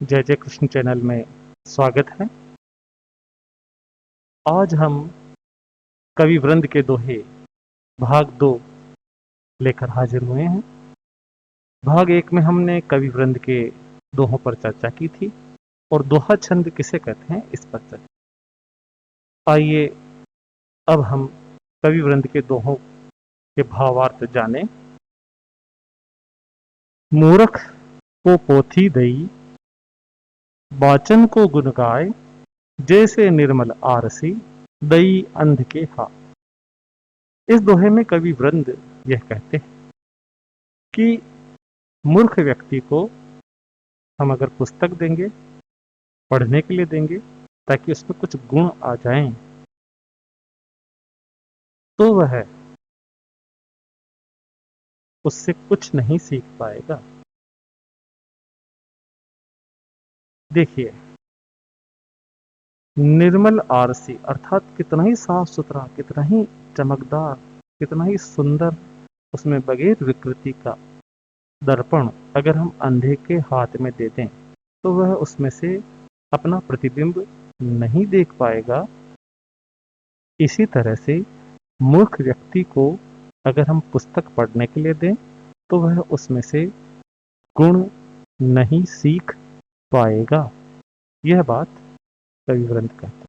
जय जय कृष्ण चैनल में स्वागत है। आज हम कवि वृंद के दोहे भाग 2 लेकर हाजिर हुए हैं। भाग 1 में हमने कवि वृंद के दोहों पर चर्चा की थी और दोहा छंद किसे कहते हैं इस पर चर्चा। आइए अब हम कवि वृंद के दोहों के भावार्थ जानें। मूर्ख को पोथी दई, वाचन को गुण गाय, जैसे निर्मल आरसी दई अंध के हाथ। इस दोहे में कवि वृंद यह कहते हैं कि मूर्ख व्यक्ति को हम अगर पुस्तक देंगे, पढ़ने के लिए देंगे ताकि उसमें कुछ गुण आ जाएं, तो वह उससे कुछ नहीं सीख पाएगा। देखिए, निर्मल आरसी अर्थात कितना ही साफ सुथरा, कितना ही चमकदार, कितना ही सुंदर उसमें बगैर विकृति का दर्पण अगर हम अंधे के हाथ में दे दें तो वह उसमें से अपना प्रतिबिंब नहीं देख पाएगा। इसी तरह से मूर्ख व्यक्ति को अगर हम पुस्तक पढ़ने के लिए दें तो वह उसमें से गुण नहीं सीख पाएगा। यह बात कवि वृंद कहते हैं।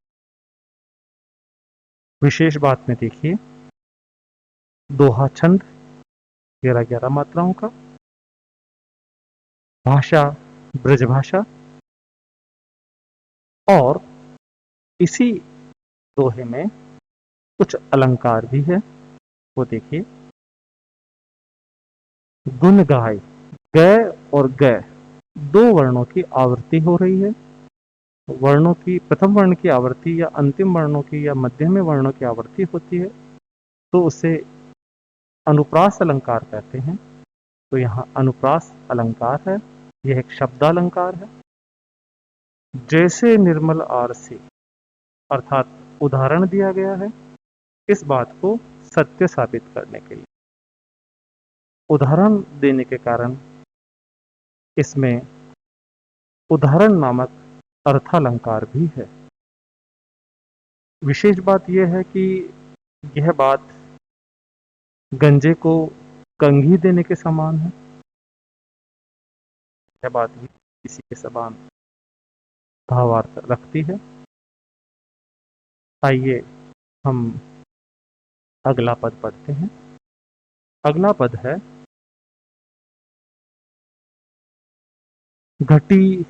विशेष बात में देखिए, दोहा छंद 11-11 मात्राओं का, भाषा ब्रजभाषा, और इसी दोहे में कुछ अलंकार भी है। वो देखिए, गुण गाय, ग और ग दो वर्णों की आवृत्ति हो रही है। वर्णों की प्रथम वर्ण की आवृत्ति या अंतिम वर्णों की या मध्यम वर्णों की आवृत्ति होती है तो उसे अनुप्रास अलंकार कहते हैं। तो यहाँ अनुप्रास अलंकार है, यह एक शब्दालंकार है। जैसे निर्मल आरसी अर्थात उदाहरण दिया गया है इस बात को सत्य साबित करने के लिए। उदाहरण देने के कारण इसमें उदाहरण नामक अर्थालंकार भी है। विशेष बात यह है कि यह बात गंजे को कंघी देने के समान है। यह बात भी इसी के समान भावार्थ रखती है। आइए हम अगला पद पढ़ते हैं। अगला पद है घटी।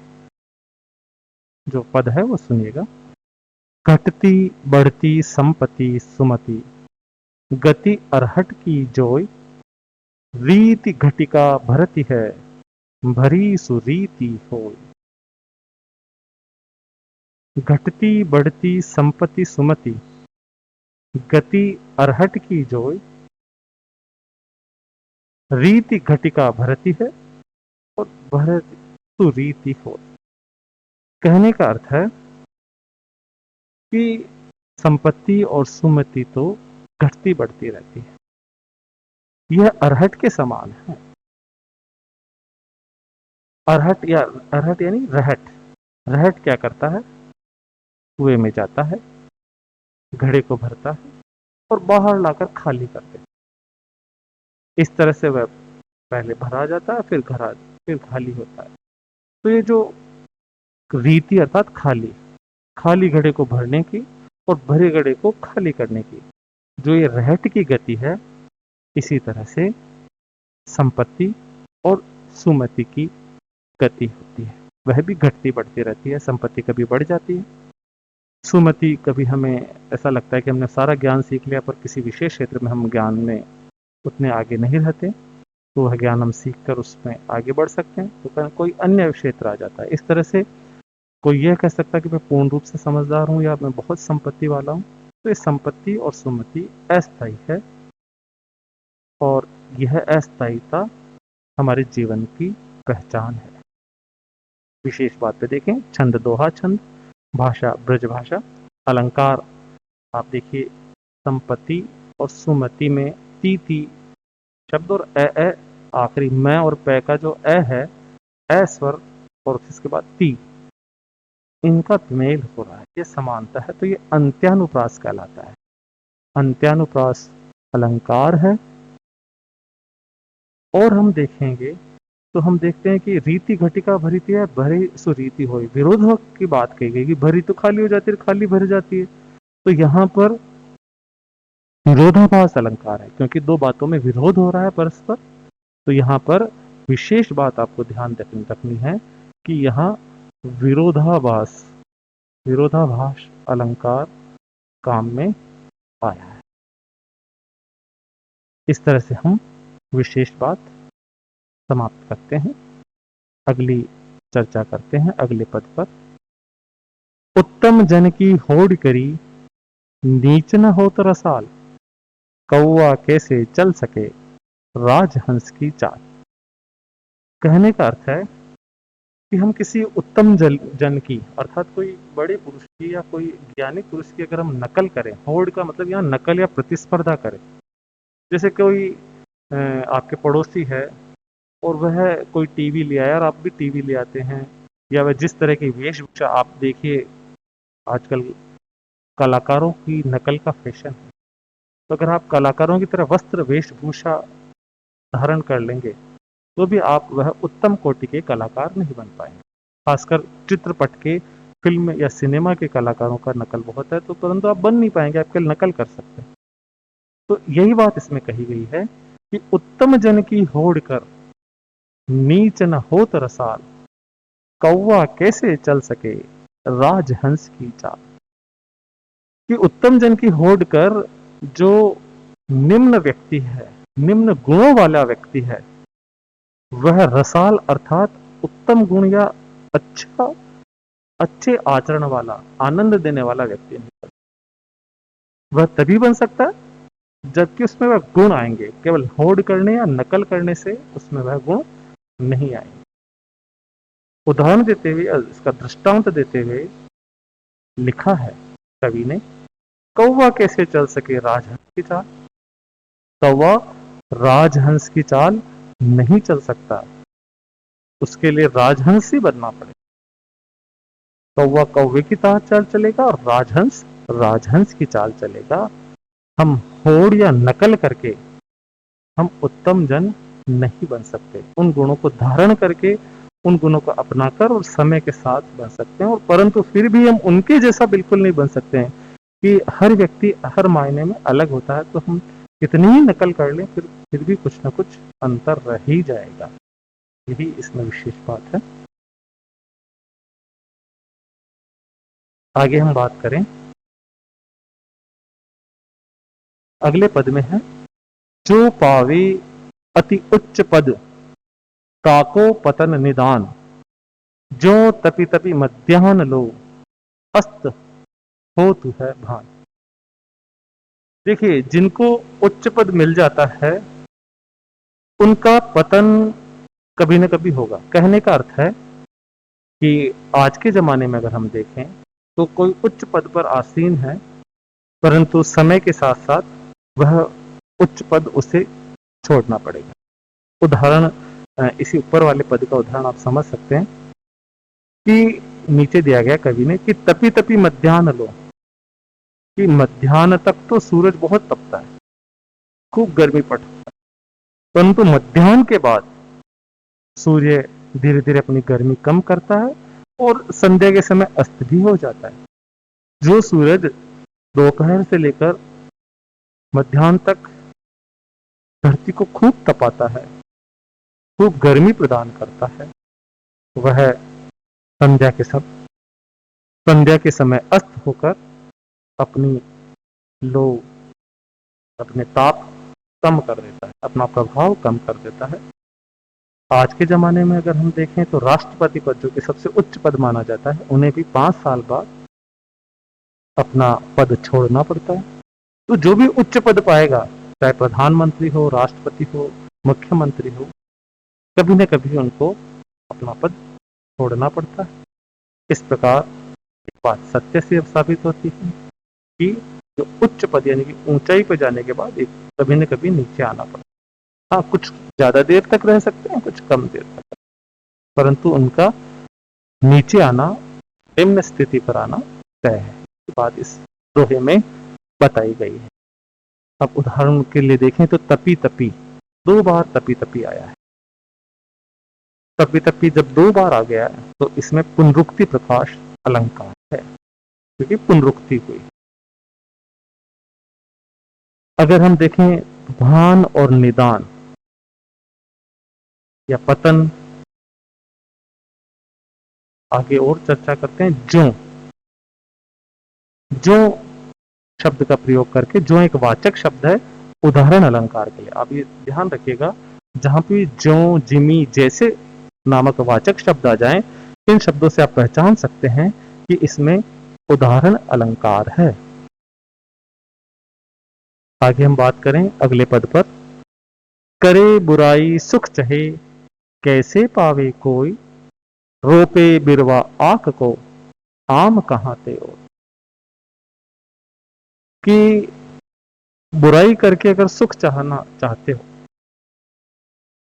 जो पद है वो सुनिएगा। घटती बढ़ती संपत्ति सुमति, गति अरहट की जोय, रीति घटिका भरती है, भरी सुरीति होय। घटती बढ़ती संपत्ति सुमति, गति अरहट की जोय, रीति घटिका भरती है और भरत सुरीति होय। कहने का अर्थ है कि संपत्ति और सुमति तो घटती बढ़ती रहती है, यह अरहट के समान है। अरहट यानी रहट। रहट क्या करता है? कुएं में जाता है, घड़े को भरता है और बाहर लाकर खाली कर देता है। इस तरह से वह पहले भरा जाता है, फिर खाली होता है। तो ये जो रीति अर्थात खाली घड़े को भरने की और भरे घड़े को खाली करने की जो ये रहट की गति है, इसी तरह से संपत्ति और सुमति की गति होती है। वह भी घटती बढ़ती रहती है। संपत्ति कभी बढ़ जाती है, सुमति कभी हमें ऐसा लगता है कि हमने सारा ज्ञान सीख लिया पर किसी विशेष क्षेत्र में हम ज्ञान में उतने आगे नहीं रहते, तो वह ज्ञान हम सीख कर उसमें आगे बढ़ सकते हैं तो कोई अन्य क्षेत्र आ जाता है। इस तरह से कोई यह कह सकता है कि मैं पूर्ण रूप से समझदार हूँ या मैं बहुत संपत्ति वाला हूँ। तो ये संपत्ति और सुमति अस्थायी है और यह अस्थायीता हमारे जीवन की पहचान है। विशेष बात पे देखें, छंद दोहा छंद, भाषा ब्रजभाषा, अलंकार आप देखिए संपत्ति और सुमति में ती शब्द और आखिरी मैं और पै का जो है, स्वर और इसके बाद ती, इनका मेल हो रहा है, ये समानता है, तो ये अंत्यानुप्रास कहलाता है। अंत्यानुप्रास अलंकार है। और हम देखेंगे तो हम देखते हैं कि रीति घटिका भरित है, भरी सुरीति होई, विरोध की बात कही गई कि भरी तो खाली हो जाती है, खाली भर जाती है। तो यहाँ पर विरोधाभास अलंकार है, क्योंकि दो बातों में विरोध हो रहा है परस्पर। तो यहाँ पर विशेष बात आपको ध्यान रखनी है कि यहाँ विरोधाभास विरोधाभास अलंकार काम में आया है। इस तरह से हम विशेष बात समाप्त करते हैं। अगली चर्चा करते हैं अगले पद पर। उत्तम जन की होड़ करी, नीच न हो तो रसाल, कौआ कैसे चल सके, राजहंस की चाल। कहने का अर्थ है कि हम किसी उत्तम जन की, अर्थात कोई बड़े पुरुष की या कोई ज्ञानी पुरुष की अगर हम नकल करें, होड़ का मतलब यहाँ नकल या प्रतिस्पर्धा करें। जैसे कोई आपके पड़ोसी है और वह कोई टीवी ले आया और आप भी टीवी ले आते हैं, या वह जिस तरह की वेशभूषा, आप देखिए आजकल कलाकारों की नकल का फैशन है। तो अगर आप कलाकारों की तरह वस्त्र वेशभूषा धारण कर लेंगे तो भी आप वह उत्तम कोटि के कलाकार नहीं बन पाएंगे। खासकर चित्रपट के, फिल्म या सिनेमा के कलाकारों का नकल बहुत है, तो परंतु आप बन नहीं पाएंगे, आप केवल नकल कर सकते हैं। तो यही बात इसमें कही गई है कि उत्तम जन की होड़ कर, नीच न हो तो रसाल, कौवा कैसे चल सके, राजहंस की चाल। कि उत्तम जन की होड़ कर जो निम्न व्यक्ति है, निम्न गुणों वाला व्यक्ति है, वह रसाल अर्थात उत्तम गुण या अच्छे आचरण वाला, आनंद देने वाला व्यक्ति नहीं। वह तभी बन सकता है जबकि उसमें वह गुण आएंगे। केवल होड़ करने या नकल करने से उसमें वह गुण नहीं आएंगे। उदाहरण देते हुए, इसका दृष्टांत देते हुए लिखा है कवि ने, कौवा कैसे चल सके राजहंस की चाल। कौवा राजहंस की चाल नहीं चल सकता, उसके लिए राजहंस ही बनना पड़ेगा। कौवा कौवे की चाल चलेगा और राजहंस राजहंस की चाल चलेगा। हम होड़ या नकल करके हम उत्तम जन नहीं बन सकते। उन गुणों को धारण करके, उन गुणों को अपनाकर और समय के साथ बन सकते हैं, और परंतु फिर भी हम उनके जैसा बिल्कुल नहीं बन सकते हैं कि हर व्यक्ति हर मायने में अलग होता है। तो हम कितनी ही नकल कर लें, फिर भी कुछ ना कुछ अंतर रह ही जाएगा। यही इसमें विशेष बात है। आगे हम बात करें, अगले पद में है, जो पावे अति उच्च पद, काको पतन निदान, जो तपि तपि मध्याह्न लो, अस्त हो तू है भान। देखिए, जिनको उच्च पद मिल जाता है उनका पतन कभी न कभी होगा। कहने का अर्थ है कि आज के जमाने में अगर हम देखें तो कोई उच्च पद पर आसीन है, परंतु समय के साथ साथ वह उच्च पद उसे छोड़ना पड़ेगा। उदाहरण, इसी ऊपर वाले पद का उदाहरण आप समझ सकते हैं कि नीचे दिया गया कवि ने कि तपी तपी मध्याह्न लो, कि मध्याह्न तक तो सूरज बहुत तपता है, खूब गर्मी पड़ता है, परंतु मध्याह्न के बाद सूर्य धीरे धीरे अपनी गर्मी कम करता है और संध्या के समय अस्त भी हो जाता है। जो सूरज दोपहर से लेकर मध्याह्न तक धरती को खूब तपाता है, खूब गर्मी प्रदान करता है, वह संध्या के समय अस्त होकर अपनी लो अपने ताप कम कर देता है, अपना प्रभाव कम कर देता है। आज के जमाने में अगर हम देखें तो राष्ट्रपति पद, जो कि सबसे उच्च पद माना जाता है, उन्हें भी 5 साल बाद अपना पद छोड़ना पड़ता है। तो जो भी उच्च पद पाएगा, चाहे प्रधानमंत्री हो, राष्ट्रपति हो, मुख्यमंत्री हो, कभी न कभी उनको अपना पद छोड़ना पड़ता है। इस प्रकार एक बात सत्य से साबित होती है कि जो उच्च पद यानी कि ऊंचाई पर जाने के बाद एक कभी न कभी नीचे आना पड़ता है। हाँ, कुछ ज्यादा देर तक रह सकते हैं, कुछ कम देर तक, परंतु उनका नीचे आना, निम्न स्थिति पर आना तय है। ये बात इस दोहे में बताई गई है। अब उदाहरण के लिए देखें तो तपी तपी, 2 बार तपी तपी आया है। तपी तपी जब 2 बार आ गया तो इसमें पुनरुक्ति प्रकाश अलंकार है, क्योंकि पुनरुक्ति हुई। अगर हम देखें भान और निदान या पतन, आगे और चर्चा करते हैं। जो शब्द का प्रयोग करके, जो एक वाचक शब्द है उदाहरण अलंकार के लिए। आप ये ध्यान रखिएगा, जहां भी जो, जिमी जैसे नामक वाचक शब्द आ जाएं, इन शब्दों से आप पहचान सकते हैं कि इसमें उदाहरण अलंकार है। आगे हम बात करें अगले पद पर। करे बुराई सुख चहे, कैसे पावे कोई, रोपे बिरवा आक को, आम कहां ते ओ। कि बुराई करके अगर सुख चाहना चाहते हो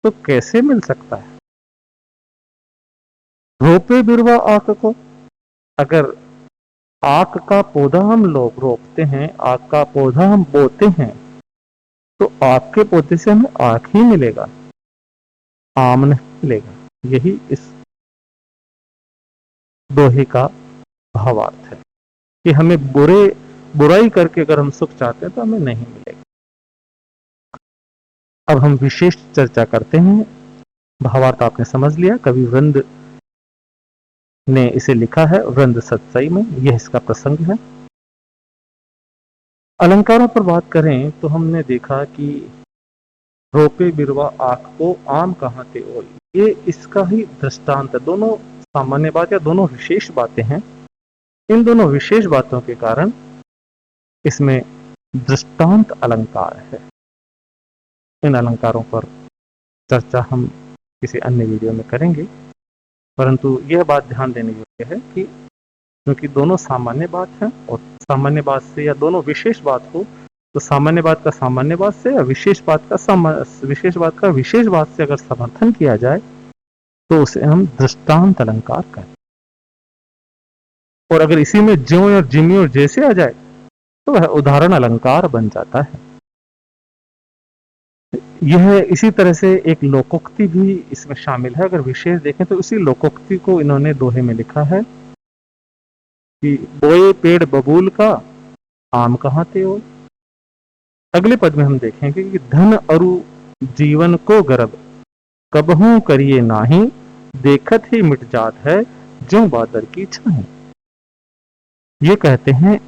तो कैसे मिल सकता है। रोपे बिरवा आक को, अगर आक का पौधा हम लोग रोपते हैं, आक का पौधा हम बोते हैं, तो आक के पौधे से हमें आक ही मिलेगा, आम नहीं मिलेगा। यही इस दोहे का भावार्थ है कि हमें बुराई करके अगर हम सुख चाहते हैं तो हमें नहीं मिलेगा। अब हम विशेष चर्चा करते हैं। भावार्थ आपने समझ लिया, कवि वृंद ने इसे लिखा है, वृंद सत्सई में, यह इसका प्रसंग है। अलंकारों पर बात करें तो हमने देखा कि रोपे बिरवा आक को, आम कहां ते ओई, ये इसका ही दृष्टांत है। दोनों सामान्य बात या दोनों विशेष बातें हैं। इन दोनों विशेष बातों के कारण इसमें दृष्टांत अलंकार है। इन अलंकारों पर चर्चा हम किसी अन्य वीडियो में करेंगे, परंतु यह बात ध्यान देने योग्य है कि क्योंकि दोनों सामान्य बात है, और सामान्य बात से या दोनों विशेष बात हो तो सामान्य बात का सामान्य बात से या विशेष बात का विशेष बात से अगर समर्थन किया जाए तो उसे हम दृष्टांत अलंकार कहते हैं। और अगर इसी में ज्यों और जिमी और जैसे आ जाए तो वह उदाहरण अलंकार बन जाता है। यह इसी तरह से एक लोकोक्ति भी इसमें शामिल है। अगर विशेष देखें तो इसी लोकोक्ति को इन्होंने दोहे में लिखा है कि बोए पेड़ बबूल का, आम कहां ते हो। अगले पद में हम देखेंगे कि धन अरु जीवन को गर्भ, कबहू करिए नाही, देखत ही मिट जात है, जो बादर की छाए। ये कहते हैं,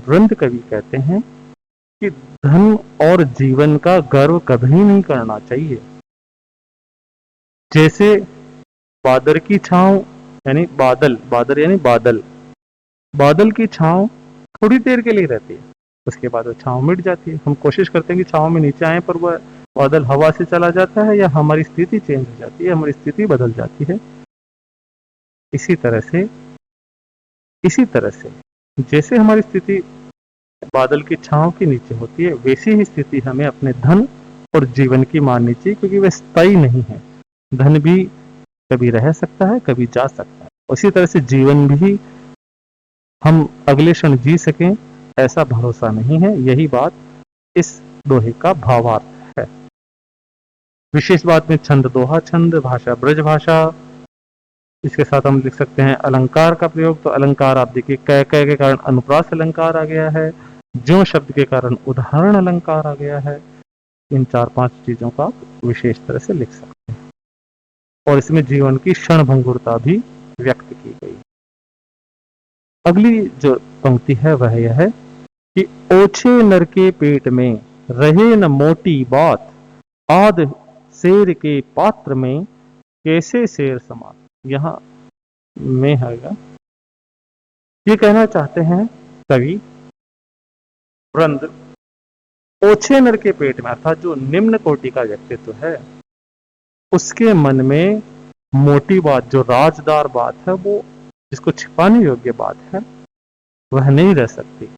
वृंद कवि कहते हैं कि धन और जीवन का गर्व कभी नहीं करना चाहिए। जैसे बादर की छांव, यानी बादल यानी बादल की छांव थोड़ी देर के लिए रहती है, उसके बाद वो छांव मिट जाती है। हम कोशिश करते हैं कि छांव में नीचे आए, पर वह बादल हवा से चला जाता है या हमारी स्थिति चेंज हो जाती है, हमारी स्थिति बदल जाती है। इसी तरह से जैसे हमारी स्थिति बादल की छांव के नीचे होती है, वैसी ही स्थिति हमें अपने धन और जीवन की माननी चाहिए, क्योंकि वह स्थायी नहीं है। धन भी कभी रह सकता है, कभी जा सकता है। उसी तरह से जीवन भी हम अगले क्षण जी सकें ऐसा भरोसा नहीं है। यही बात इस दोहे का भावार्थ है। विशेष बात में छंद दोहा छंद, भाषा ब्रज भाषा, इसके साथ हम लिख सकते हैं अलंकार का प्रयोग। तो अलंकार आप देखिए, कै के कारण अनुप्रास अलंकार आ गया है, ज्यों शब्द के कारण उदाहरण अलंकार आ गया है। इन 4-5 चीजों का विशेष तरह से लिख सकते हैं, और इसमें जीवन की क्षणभंगुरता भी व्यक्त की गई। अगली जो पंक्ति है वह यह है कि ओछे नर के पेट में रहे न मोटी बात, आध शेर के पात्र में कैसे शेर समा। यहां में है, ये कहना चाहते हैं कवि वृंद, ओछे नर के पेट में, अर्थात जो निम्न कोटि का व्यक्तित्व है उसके मन में मोटी बात, जो राजदार बात है, वो जिसको छिपाने योग्य बात है, वह नहीं रह सकती।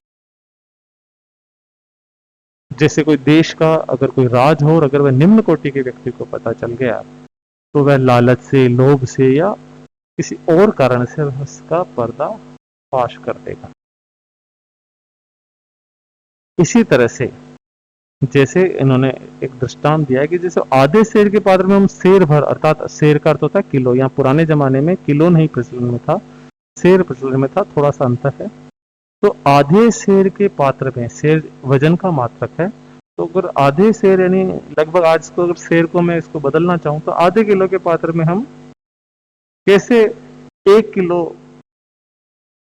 जैसे कोई देश का अगर कोई राज हो और अगर वह निम्न कोटि के व्यक्ति को पता चल गया तो वह लालच से, लोभ से या किसी और कारण से उसका पर्दा फाश कर देगा। इसी तरह से जैसे इन्होंने एक दृष्टांत दिया है कि जैसे आधे शेर के पात्र में हम शेर भर, अर्थात शेर का अर्थ होता है किलो, या पुराने जमाने में किलो नहीं प्रचलन में था, शेर प्रचलन में था, थोड़ा सा अंतर है। तो आधे शेर के पात्र में, शेर वजन का मात्रक है, तो अगर आधे शेर यानी लगभग आज को अगर शेर को मैं इसको बदलना चाहूं तो आधे किलो के पात्र में हम कैसे 1 किलो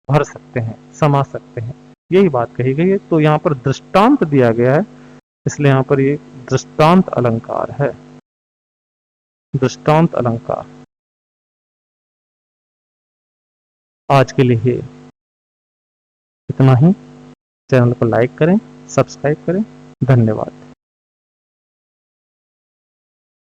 भर सकते हैं, समा सकते हैं, यही बात कही गई है। तो यहाँ पर दृष्टांत दिया गया है, इसलिए यहाँ पर ये दृष्टांत अलंकार है, दृष्टांत अलंकार। आज के लिए इतना ही। चैनल को लाइक करें, सब्सक्राइब करें। धन्यवाद।